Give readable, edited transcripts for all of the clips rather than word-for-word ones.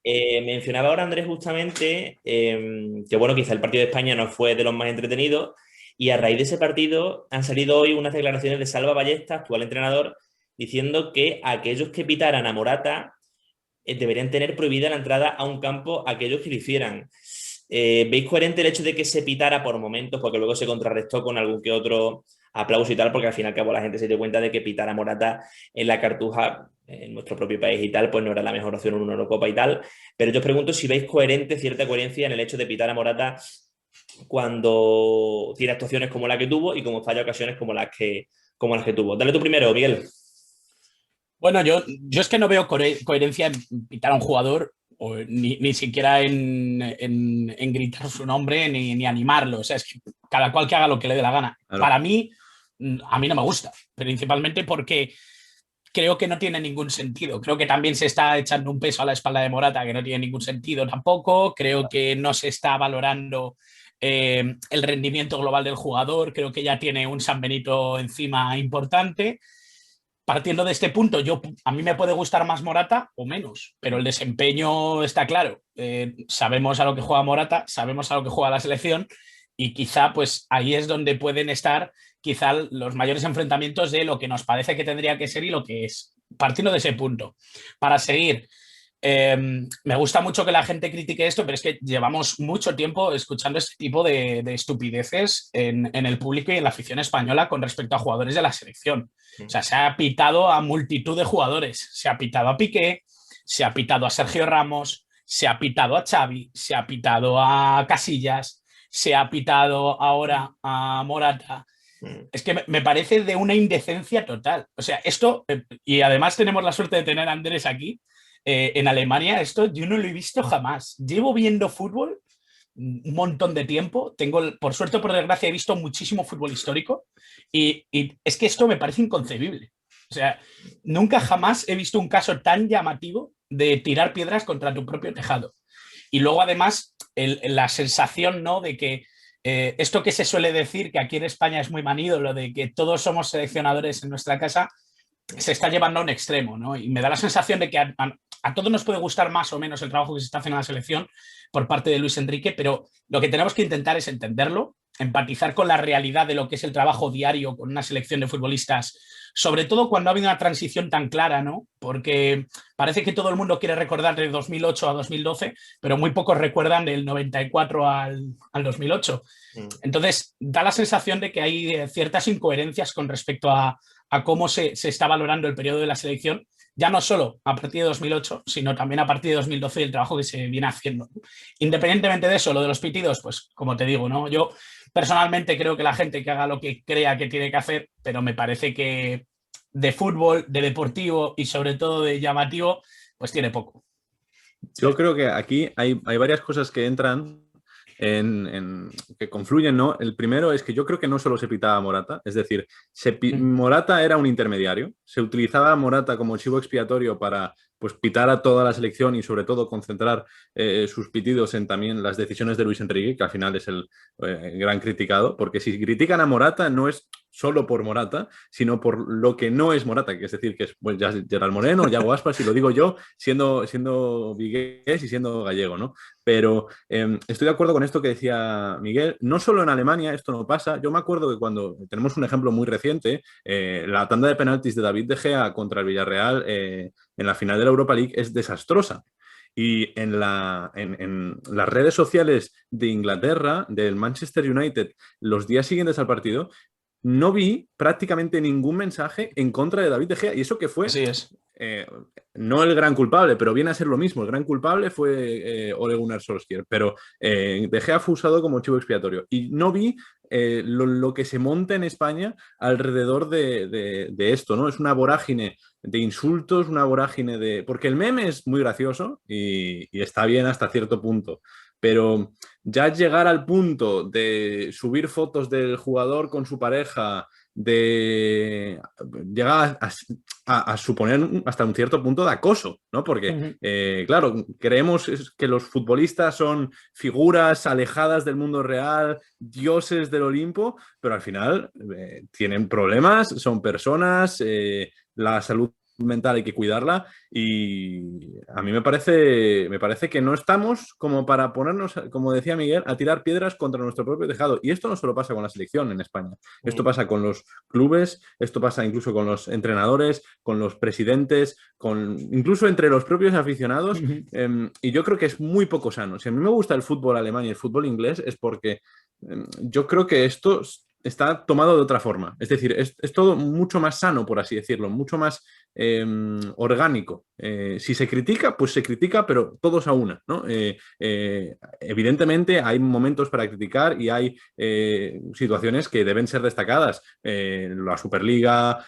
Mencionaba ahora Andrés justamente que, bueno, quizá el partido de España no fue de los más entretenidos y a raíz de ese partido han salido hoy unas declaraciones de Salva Ballesta, actual entrenador, diciendo que aquellos que pitaran a Morata deberían tener prohibida la entrada a un campo aquellos que lo hicieran. ¿Veis coherente el hecho de que se pitara por momentos, porque luego se contrarrestó con algún que otro aplauso y tal, porque al fin y al cabo la gente se dio cuenta de que pitar a Morata en la Cartuja, en nuestro propio país y tal, pues no era la mejor opción en una Eurocopa y tal? Pero yo os pregunto si veis coherente, cierta coherencia en el hecho de pitar a Morata cuando tiene actuaciones como la que tuvo y como falla ocasiones como las que tuvo. Dale tú primero, Miguel. Bueno, yo es que no veo coherencia en pitar a un jugador o ni siquiera en gritar su nombre ni animarlo. O sea, es que cada cual que haga lo que le dé la gana. Claro. Para mí, a mí no me gusta, principalmente porque creo que no tiene ningún sentido. Creo que también se está echando un peso a la espalda de Morata que no tiene ningún sentido tampoco. Creo que no se está valorando el rendimiento global del jugador. Creo que ya tiene un San Benito encima importante. Partiendo de este punto, a mí me puede gustar más Morata o menos, pero el desempeño está claro. Sabemos a lo que juega Morata, sabemos a lo que juega la selección y quizá pues ahí es donde pueden estar quizá los mayores enfrentamientos de lo que nos parece que tendría que ser y lo que es. Partiendo de ese punto. Para seguir, me gusta mucho que la gente critique esto, pero es que llevamos mucho tiempo escuchando este tipo de estupideces en el público y en la afición española con respecto a jugadores de la selección. O sea, se ha pitado a multitud de jugadores. Se ha pitado a Piqué, se ha pitado a Sergio Ramos, se ha pitado a Xavi, se ha pitado a Casillas, se ha pitado ahora a Morata. Es que me parece de una indecencia total. O sea, esto, y además tenemos la suerte de tener a Andrés aquí, en Alemania, esto yo no lo he visto jamás. Llevo viendo fútbol un montón de tiempo. Tengo, por suerte o por desgracia, he visto muchísimo fútbol histórico y es que esto me parece inconcebible. O sea, nunca jamás he visto un caso tan llamativo de tirar piedras contra tu propio tejado. Y luego, además, la sensación, ¿no?, de que esto que se suele decir, que aquí en España es muy manido, lo de que todos somos seleccionadores en nuestra casa, se está llevando a un extremo, ¿no? Y me da la sensación de que a todos nos puede gustar más o menos el trabajo que se está haciendo en la selección por parte de Luis Enrique, pero lo que tenemos que intentar es entenderlo, empatizar con la realidad de lo que es el trabajo diario con una selección de futbolistas, sobre todo cuando ha habido una transición tan clara, ¿no? Porque parece que todo el mundo quiere recordar de 2008 a 2012, pero muy pocos recuerdan del 94 al 2008. Entonces, da la sensación de que hay ciertas incoherencias con respecto a cómo se está valorando el periodo de la selección, ya no solo a partir de 2008, sino también a partir de 2012 y el trabajo que se viene haciendo. Independientemente de eso, lo de los pitidos, pues como te digo, ¿no? Yo personalmente creo que la gente que haga lo que crea que tiene que hacer, pero me parece que de fútbol, de deportivo y sobre todo de llamativo, pues tiene poco. Yo creo que aquí hay varias cosas que entran que confluyen, ¿no? El primero es que yo creo que no solo se pitaba a Morata, es decir, Morata era un intermediario, se utilizaba a Morata como chivo expiatorio para pues pitar a toda la selección y sobre todo concentrar sus pitidos en también las decisiones de Luis Enrique, que al final es el gran criticado, porque si critican a Morata no es solo por Morata, sino por lo que no es Morata, que es decir, que es pues, ya Gerard Moreno, Yago Aspas, y lo digo yo siendo vigués y siendo gallego, ¿no? Pero estoy de acuerdo con esto que decía Miguel. No solo en Alemania esto no pasa. Yo me acuerdo que cuando tenemos un ejemplo muy reciente, la tanda de penaltis de David De Gea contra el Villarreal en la final de la Europa League es desastrosa. Y en las redes sociales de Inglaterra, del Manchester United, los días siguientes al partido, no vi prácticamente ningún mensaje en contra de David De Gea. Y eso que fue Así es. eh, no el gran culpable, pero viene a ser lo mismo. El gran culpable fue Ole Gunnar Solskjaer, pero De Gea fue usado como chivo expiatorio. Y no vi lo que se monta en España alrededor de esto, ¿no? Es una vorágine de insultos, una vorágine de... Porque el meme es muy gracioso y está bien hasta cierto punto, pero ya llegar al punto de subir fotos del jugador con su pareja, de llegar a suponer hasta un cierto punto de acoso, ¿no? Porque, claro, creemos que los futbolistas son figuras alejadas del mundo real, dioses del Olimpo, pero al final tienen problemas, son personas, la salud mental hay que cuidarla y a mí me parece que no estamos como para ponernos, como decía Miguel, a tirar piedras contra nuestro propio tejado. Y esto no solo pasa con la selección en España. Esto pasa con los clubes, esto pasa incluso con los entrenadores, con los presidentes, incluso entre los propios aficionados. Y yo creo que es muy poco sano. Si a mí me gusta el fútbol alemán y el fútbol inglés es porque yo creo que esto está tomado de otra forma. Es decir, es todo mucho más sano, por así decirlo, mucho más orgánico. Si se critica, pues se critica, pero todos a una, ¿no? Evidentemente hay momentos para criticar y hay situaciones que deben ser destacadas. La Superliga,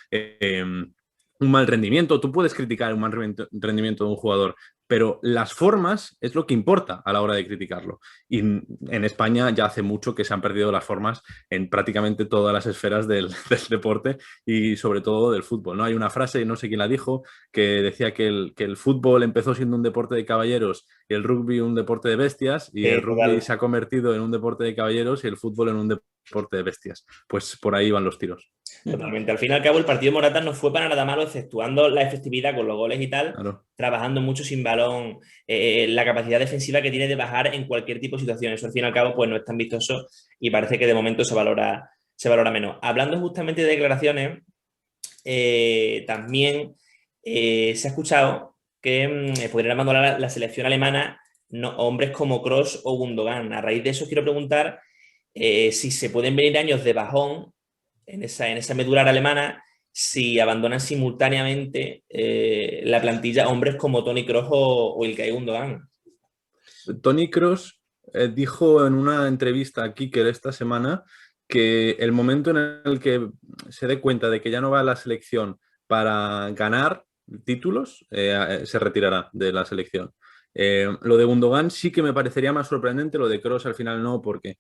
un mal rendimiento. Tú puedes criticar un mal rendimiento de un jugador, pero las formas es lo que importa a la hora de criticarlo. Y en España ya hace mucho que se han perdido las formas en prácticamente todas las esferas del deporte y sobre todo del fútbol, ¿no? Hay una frase, no sé quién la dijo, que decía que el fútbol empezó siendo un deporte de caballeros y el rugby un deporte de bestias, y el rugby se ha convertido en un deporte de caballeros y el fútbol en un deporte de bestias. Pues por ahí van los tiros. Totalmente. Al fin y al cabo, el partido de Morata no fue para nada malo, exceptuando la efectividad con los goles y tal, Claro. trabajando mucho sin balón, la capacidad defensiva que tiene de bajar en cualquier tipo de situación. Eso al fin y al cabo pues no es tan vistoso y parece que de momento se valora menos. Hablando justamente de declaraciones, también se ha escuchado que podrían abandonar la selección alemana hombres como Kroos o Gundogan. A raíz de eso quiero preguntar si se pueden venir años de bajón en esa medular alemana si abandonan simultáneamente la plantilla hombres como Toni Kroos o Ilkay Gundogan. Toni Kroos dijo en una entrevista a Kicker esta semana que el momento en el que se dé cuenta de que ya no va a la selección para ganar títulos, se retirará de la selección. Lo de Gundogan sí que me parecería más sorprendente, lo de Kroos al final no, porque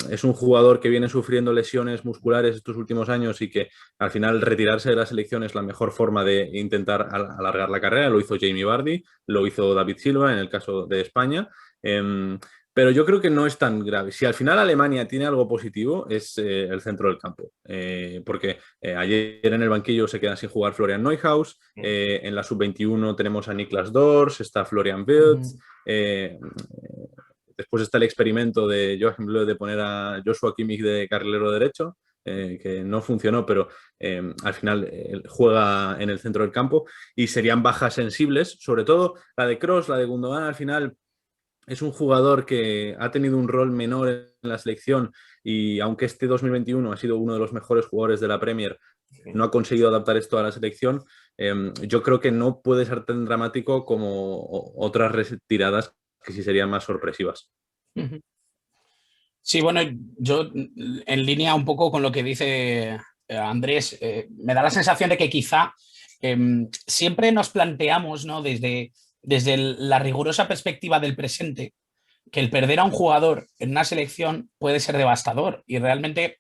es un jugador que viene sufriendo lesiones musculares estos últimos años y que al final retirarse de la selección es la mejor forma de intentar alargar la carrera. Lo hizo Jamie Vardy, lo hizo David Silva en el caso de España. Pero yo creo que no es tan grave. Si al final Alemania tiene algo positivo es el centro del campo. Porque ayer en el banquillo se queda sin jugar Florian Neuhaus. En la sub-21 tenemos a Niklas Dors, está Florian Wirtz. Después está el experimento de Joachim Löw de poner a Joshua Kimmich de carrilero derecho, que no funcionó, pero al final juega en el centro del campo y serían bajas sensibles, sobre todo la de Kroos, la de Gundogan. Al final es un jugador que ha tenido un rol menor en la selección y aunque este 2021 ha sido uno de los mejores jugadores de la Premier, no ha conseguido adaptar esto a la selección. Yo creo que no puede ser tan dramático como otras retiradas que sí serían más sorpresivas. Sí, bueno, yo en línea un poco con lo que dice Andrés, me da la sensación de que quizá siempre nos planteamos, ¿no? Desde la rigurosa perspectiva del presente, que el perder a un jugador en una selección puede ser devastador y realmente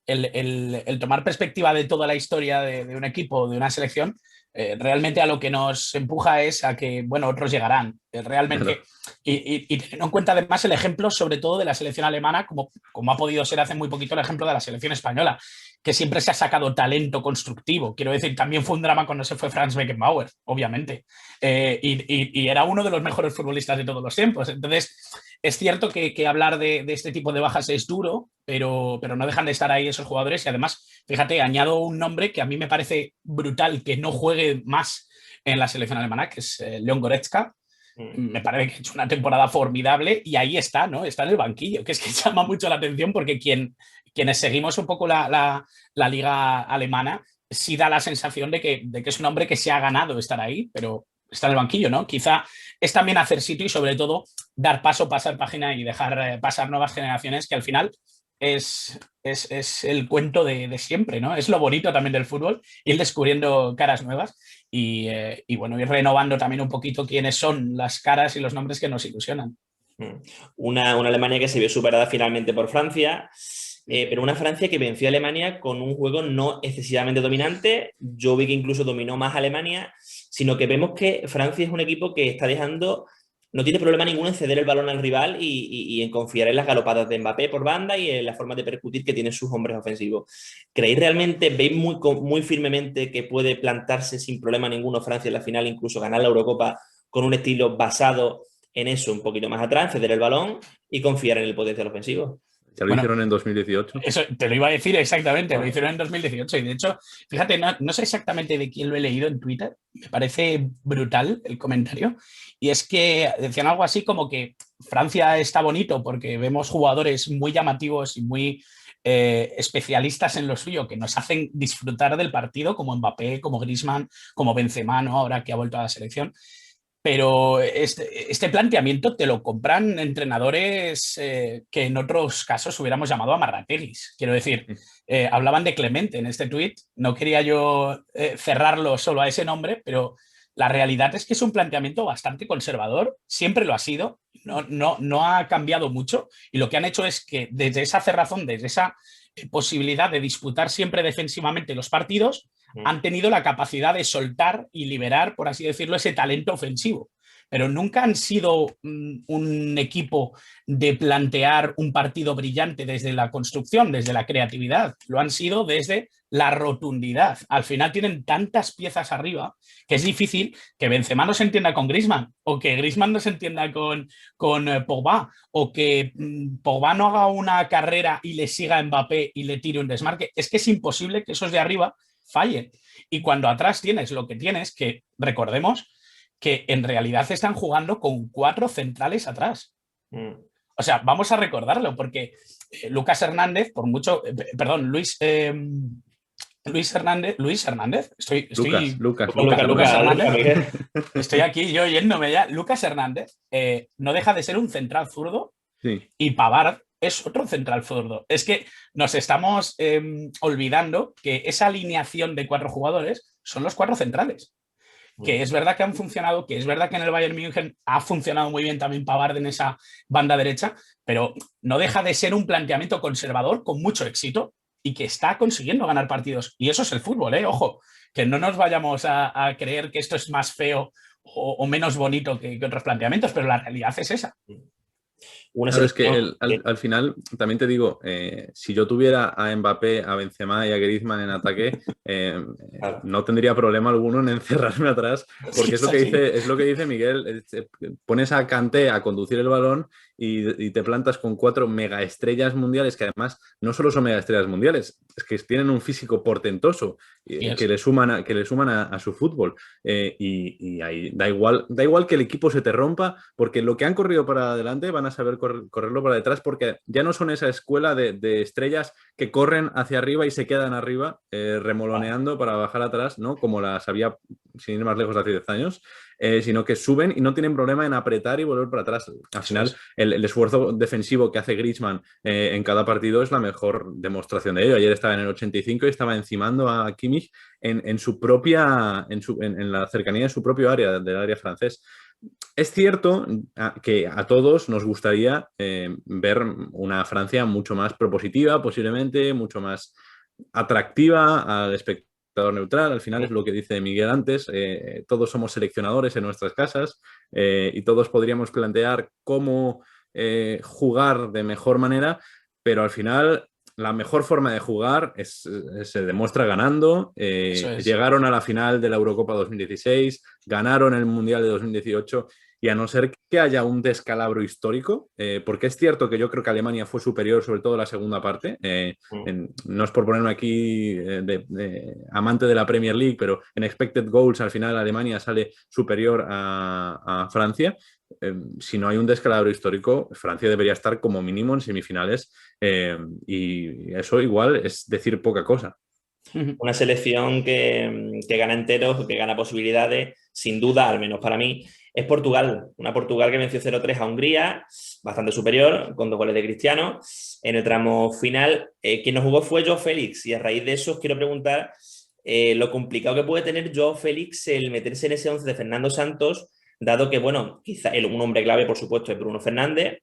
el tomar perspectiva de toda la historia de un equipo, de una selección, realmente a lo que nos empuja es a que, bueno, otros llegarán. Realmente, claro. Y teniendo en cuenta además el ejemplo, sobre todo de la selección alemana, como ha podido ser hace muy poquito el ejemplo de la selección española, que siempre se ha sacado talento constructivo. Quiero decir, también fue un drama cuando se fue Franz Beckenbauer, obviamente. Y era uno de los mejores futbolistas de todos los tiempos. Entonces, es cierto que hablar de este tipo de bajas es duro, pero no dejan de estar ahí esos jugadores. Y además, fíjate, añado un nombre que a mí me parece brutal que no juegue más en la selección alemana, que es Leon Goretzka. Me parece que ha hecho una temporada formidable y ahí está, ¿no? Está en el banquillo, que es que llama mucho la atención porque quienes seguimos un poco la liga alemana sí da la sensación de que es un hombre que se ha ganado estar ahí, pero está en el banquillo, ¿no? Quizá es también hacer sitio y sobre todo dar paso, pasar página y dejar pasar nuevas generaciones, que al final es el cuento de siempre, ¿no? Es lo bonito también del fútbol, ir descubriendo caras nuevas y bueno, ir renovando también un poquito quiénes son las caras y los nombres que nos ilusionan. Una Alemania que se vio superada finalmente por Francia, pero una Francia que venció a Alemania con un juego no excesivamente dominante. Yo vi que incluso dominó más Alemania, sino que vemos que Francia es un equipo que está dejando no tiene problema ninguno en ceder el balón al rival y en confiar en las galopadas de Mbappé por banda y en la forma de percutir que tienen sus hombres ofensivos. ¿Creéis realmente, veis muy firmemente que puede plantarse sin problema ninguno Francia en la final, incluso ganar la Eurocopa con un estilo basado en eso, un poquito más atrás, ceder el balón y confiar en el potencial ofensivo? Ya lo hicieron en 2018. Eso te lo iba a decir exactamente, lo hicieron en 2018 y de hecho, fíjate, no sé exactamente de quién lo he leído en Twitter, me parece brutal el comentario y es que decían algo así como que Francia está bonito porque vemos jugadores muy llamativos y muy especialistas en lo suyo que nos hacen disfrutar del partido como Mbappé, como Griezmann, como Benzema, ¿no? Ahora que ha vuelto a la selección. Pero este planteamiento te lo compran entrenadores que en otros casos hubiéramos llamado amarrateguis. Quiero decir, hablaban de Clemente en este tuit. No quería yo cerrarlo solo a ese nombre, pero la realidad es que es un planteamiento bastante conservador. Siempre lo ha sido. No ha cambiado mucho. Y lo que han hecho es que desde esa cerrazón, desde esa posibilidad de disputar siempre defensivamente los partidos, han tenido la capacidad de soltar y liberar, por así decirlo, ese talento ofensivo. Pero nunca han sido un equipo de plantear un partido brillante desde la construcción, desde la creatividad. Lo han sido desde la rotundidad. Al final tienen tantas piezas arriba que es difícil que Benzema no se entienda con Griezmann o que Griezmann no se entienda con Pogba o que Pogba no haga una carrera y le siga a Mbappé y le tire un desmarque. Es que es imposible que esos de arriba fallen. Y cuando atrás tienes lo que tienes, que recordemos que en realidad están jugando con 4 centrales atrás. O sea, vamos a recordarlo, porque Lucas Hernández, por mucho, perdón, Luis Hernández, Lucas Hernández, estoy aquí yo yéndome ya. Lucas Hernández no deja de ser un central zurdo, sí. Y Pavard es otro central zurdo. Es que nos estamos olvidando que esa alineación de 4 jugadores son los 4 centrales. Que es verdad que han funcionado, que es verdad que en el Bayern München ha funcionado muy bien también Pavard en esa banda derecha, pero no deja de ser un planteamiento conservador con mucho éxito y que está consiguiendo ganar partidos. Y eso es el fútbol, ¿eh? Ojo, que no nos vayamos a creer que esto es más feo o menos bonito que otros planteamientos, pero la realidad es esa. Claro, es que al final, también te digo, si yo tuviera a Mbappé, a Benzema y a Griezmann en ataque, claro, no tendría problema alguno en encerrarme atrás, porque es lo que dice Miguel, pones a Kanté a conducir el balón y te plantas con 4 megaestrellas mundiales, que además no solo son megaestrellas mundiales, es que tienen un físico portentoso que le suman a su fútbol, y ahí da igual que el equipo se te rompa, porque lo que han corrido para adelante van a saber correrlo para detrás, porque ya no son esa escuela de estrellas que corren hacia arriba y se quedan arriba remoloneando para bajar atrás, ¿no? Como las había, sin ir más lejos, hace 10 años, sino que suben y no tienen problema en apretar y volver para atrás. Al final, el esfuerzo defensivo que hace Griezmann en cada partido es la mejor demostración de ello. Ayer estaba en el 85 y estaba encimando a Kimmich en la cercanía de su propio área, del área francés. Es cierto que a todos nos gustaría ver una Francia mucho más propositiva, posiblemente, mucho más atractiva al espectador neutral. Al final es lo que dice Miguel antes, todos somos seleccionadores en nuestras casas y todos podríamos plantear cómo jugar de mejor manera, pero al final la mejor forma de jugar se demuestra ganando. Llegaron a la final de la Eurocopa 2016, ganaron el Mundial de 2018 y a no ser que haya un descalabro histórico, porque es cierto que yo creo que Alemania fue superior, sobre todo en la segunda parte. No es por ponerme aquí amante de la Premier League, pero en expected goals al final Alemania sale superior a Francia. Si no hay un descalabro histórico, Francia debería estar como mínimo en semifinales, y eso igual es decir poca cosa. Una selección que gana enteros, que gana posibilidades, sin duda, al menos para mí, es Portugal. Una Portugal que venció 0-3 a Hungría, bastante superior, con 2 goles de Cristiano. En el tramo final, quien nos jugó fue Joao Félix, y a raíz de eso os quiero preguntar lo complicado que puede tener Joao Félix el meterse en ese 11 de Fernando Santos, dado que, bueno, quizá un hombre clave, por supuesto, es Bruno Fernández,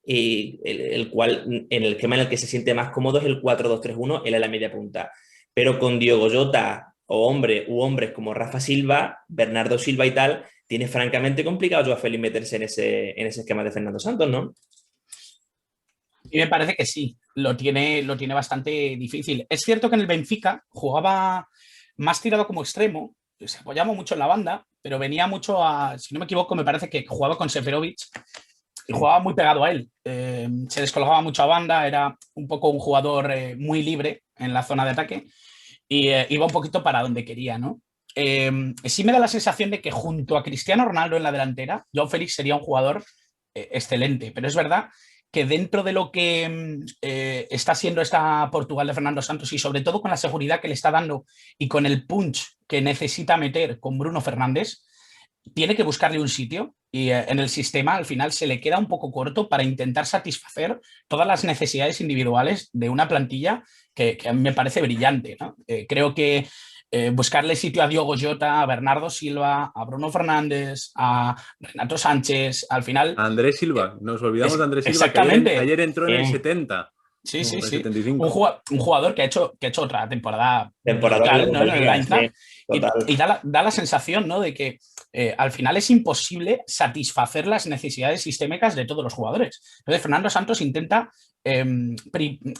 y el cual, en el esquema en el que se siente más cómodo es el 4-2-3-1, él a la media punta. Pero con Diogo Jota o hombres como Rafa Silva, Bernardo Silva y tal, tiene francamente complicado Joao Félix meterse en ese esquema de Fernando Santos, ¿no? Y me parece que sí, lo tiene bastante difícil. Es cierto que en el Benfica jugaba más tirado como extremo, se apoyaba mucho en la banda, pero venía mucho si no me equivoco, me parece que jugaba con Seferovic y jugaba muy pegado a él. Se descolgaba mucho a banda, era un poco un jugador muy libre en la zona de ataque y iba un poquito para donde quería, ¿no? Sí me da la sensación de que junto a Cristiano Ronaldo en la delantera, Joao Félix sería un jugador excelente, pero es verdad que dentro de lo que está siendo esta Portugal de Fernando Santos y sobre todo con la seguridad que le está dando y con el punch que necesita meter con Bruno Fernández, tiene que buscarle un sitio y en el sistema al final se le queda un poco corto para intentar satisfacer todas las necesidades individuales de una plantilla que a mí me parece brillante, ¿no? Creo que buscarle sitio a Diogo Jota, a Bernardo Silva, a Bruno Fernández, a Renato Sánchez, al final... A Andrés Silva, nos olvidamos de Andrés Silva, que exactamente. ayer entró en el 70. Sí, O sí, en el sí. 75. Un jugador que ha hecho otra temporada Temporada brutal, ¿no? En el liga, Eintracht. sí, total. Y da la sensación, ¿no? De que al final es imposible satisfacer las necesidades sistémicas de todos los jugadores. Entonces, Fernando Santos intenta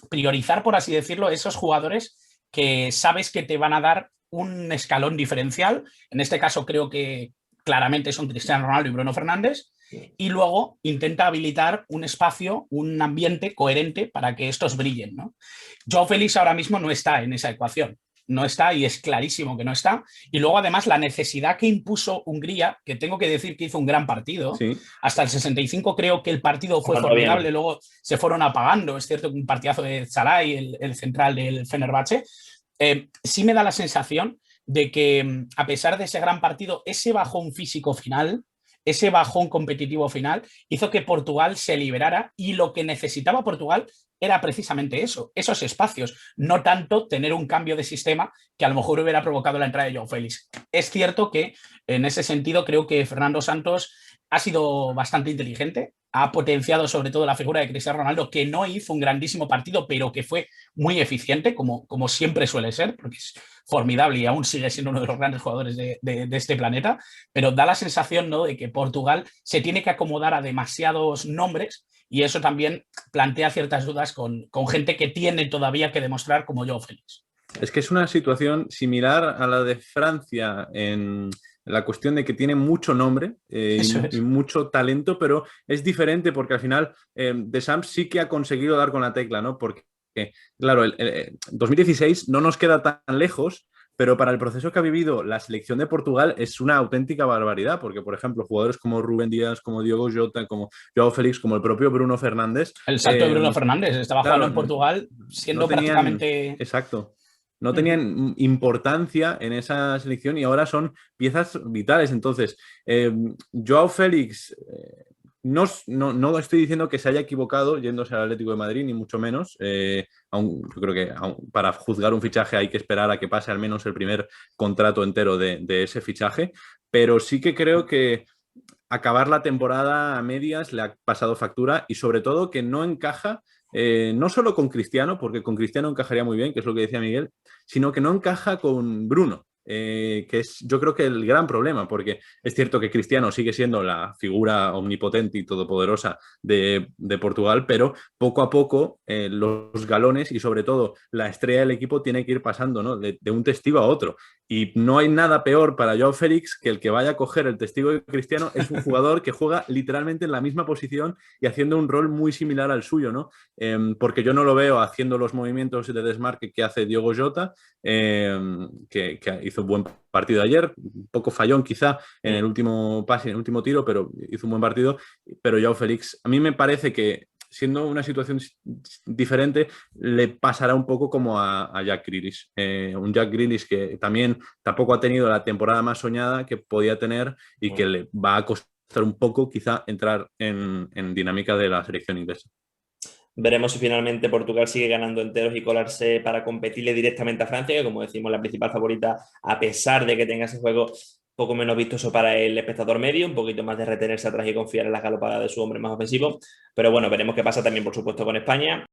priorizar, por así decirlo, esos jugadores que sabes que te van a dar un escalón diferencial. En este caso, creo que claramente son Cristiano Ronaldo y Bruno Fernández. Y luego intenta habilitar un espacio, un ambiente coherente para que estos brillen, ¿no? Joao Félix ahora mismo no está en esa ecuación. No está y es clarísimo que no está. Y luego, además, la necesidad que impuso Hungría, que tengo que decir que hizo un gran partido, Sí. hasta el 65 creo que el partido fue formidable, luego se fueron apagando. Es cierto que un partidazo de Saray, el central del Fenerbahce, sí me da la sensación de que, a pesar de ese gran partido, ese bajón físico final, ese bajón competitivo final, hizo que Portugal se liberara y lo que necesitaba Portugal era precisamente eso, esos espacios, no tanto tener un cambio de sistema que a lo mejor hubiera provocado la entrada de Joao Félix. Es cierto que en ese sentido creo que Fernando Santos ha sido bastante inteligente, ha potenciado sobre todo la figura de Cristiano Ronaldo, que no hizo un grandísimo partido, pero que fue muy eficiente, como siempre suele ser, porque es formidable y aún sigue siendo uno de los grandes jugadores de este planeta, pero da la sensación, ¿no?, de que Portugal se tiene que acomodar a demasiados nombres y eso también plantea ciertas dudas con gente que tiene todavía que demostrar como Joao Félix. Es que es una situación similar a la de Francia en la cuestión de que tiene mucho nombre y mucho talento, pero es diferente porque al final Deschamps sí que ha conseguido dar con la tecla, ¿no? Porque, claro, el 2016 no nos queda tan lejos, pero para el proceso que ha vivido la selección de Portugal es una auténtica barbaridad, porque, por ejemplo, jugadores como Rubén Díaz, como Diogo Jota, como Joao Félix, como el propio Bruno Fernández... El salto de Bruno Fernández, estaba jugando en Portugal siendo no tenían, prácticamente... Exacto. No tenían importancia en esa selección y ahora son piezas vitales. Entonces, Joao Félix, no estoy diciendo que se haya equivocado yéndose al Atlético de Madrid, ni mucho menos. Yo creo que para juzgar un fichaje hay que esperar a que pase al menos el primer contrato entero de ese fichaje, pero sí que creo que acabar la temporada a medias le ha pasado factura y sobre todo que no encaja no solo con Cristiano, porque con Cristiano encajaría muy bien, que es lo que decía Miguel, sino que no encaja con Bruno, que es yo creo que el gran problema, porque es cierto que Cristiano sigue siendo la figura omnipotente y todopoderosa de Portugal, pero poco a poco los galones y sobre todo la estrella del equipo tiene que ir pasando, ¿no?, de un testigo a otro. Y no hay nada peor para Joao Félix que el que vaya a coger el testigo de Cristiano es un jugador que juega literalmente en la misma posición y haciendo un rol muy similar al suyo, ¿no? Porque yo no lo veo haciendo los movimientos de desmarque que hace Diogo Jota, que hizo un buen partido ayer, un poco fallón quizá en el último pase, en el último tiro, pero hizo un buen partido. Pero Joao Félix, a mí me parece que siendo una situación diferente, le pasará un poco como a Jack Grealish. Un Jack Grealish que también tampoco ha tenido la temporada más soñada que podía tener y que le va a costar un poco quizá entrar en dinámica de la selección inglesa. Veremos si finalmente Portugal sigue ganando enteros y colarse para competirle directamente a Francia, que como decimos la principal favorita, a pesar de que tenga ese juego poco menos vistoso para el espectador medio, un poquito más de retenerse atrás y confiar en las galopadas de su hombre más ofensivo. Pero bueno, veremos qué pasa también, por supuesto, con España.